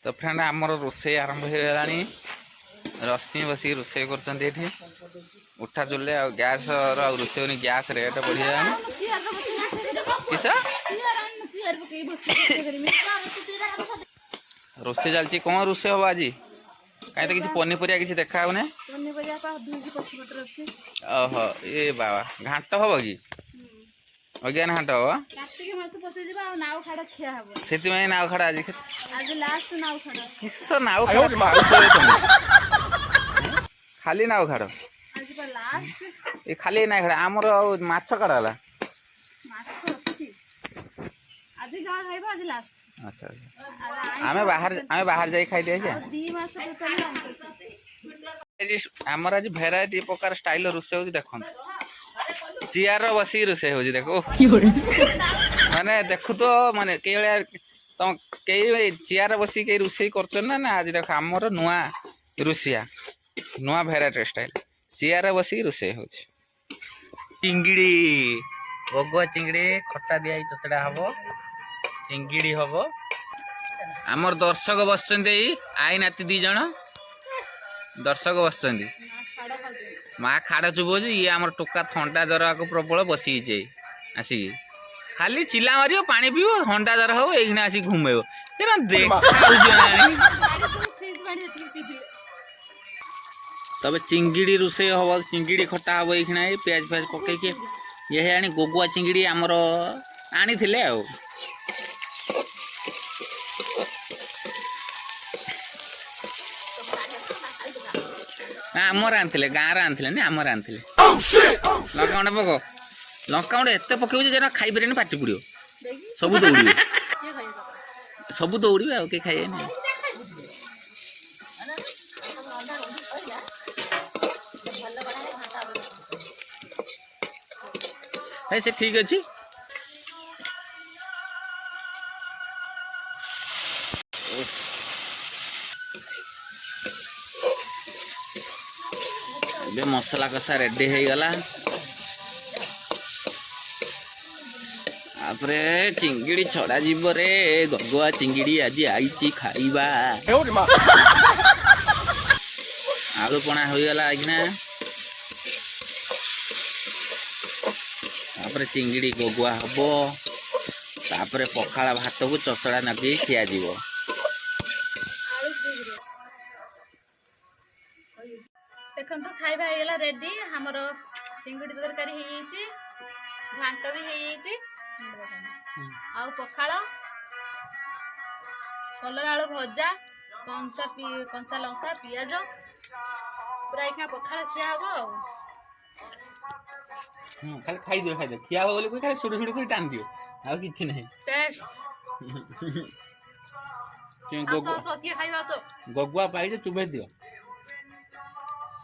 तो फ्रेंड आमर रोसे आरंभ हो गलानी रश्मि बस रोसे कर उठा चुले गैस रोसे गैस रेट बढ़िया किस रोसे चलती कौन रोसे हम आज कहीं तो किसी पनीपरिया किसी देखा होने ओहो ये बाबा घाट हम कि अज्ञान घाट हम से नाव खाड़ा आज किस नाव खाली नाव खाड़ ये खाली ना खाड़ा आमर माछ काड़ा अच्छा आमे बाहर जाई खाई दिया आमर आज भेराइटी प्रकार स्टाइल रोसे हो देख चेयर बस रोसे हो देखो माने देखु तो माने तुम कई चेयर बस कई रोसे कर ना आज देख आमर नुआ रोसिया नुआ भेराइटी स्टाइल चेयर बस रोसे हो चिंगिड़ी बगुआ चिंगिड़ी खट्टा दिया चचड़ा हम चिंगिड़ी हम आमर दर्शक बस आई नाती दी जन दर्शक बस माँ खाड़ चुबोज ये आम टोका थंडा जर को प्रबल बसी आसिक खाली चिला मार पा पीब थंडा जर हम ये आसिक घुमेब तब चिंगिड़ी रोसे हम चिंगिड़ी खटा हम ये प्याज फ्याज पकईके ये आनी गोगुआ चिंगिड़ी आमर आनी आमर आनी गाँव आनी आमर आनी लंका गुंड पक लंका गुंड एत पकेब जे खाई पारे पाटी पड़ो सब दौड़ सब दौड़े आ खाए से ठीक अच्छे मसला कषा रेडी हो गला चिंगिड़ी छड़ा जीव रे गगुआ चिंगिड़ी आज आई खाइबा आलू पणा हो गला आज्ञा चिंगिड़ी गगुआ हम तापर पखाला भात को चसड़ा नगे खिया जीव देखो खाइबा होगा रेडी हमर चिंगुड़ी तरकारी घांट भी आउ पखाल कलर आलू भजा कंचा लंका पियाज पूरा एक पखाल खिया हम खाली खाई खिया हो बोले खाली सुड़ सुड़ कर टान दियो आ किछि नहीं टेस्ट गगुआ पाई चुबे दियो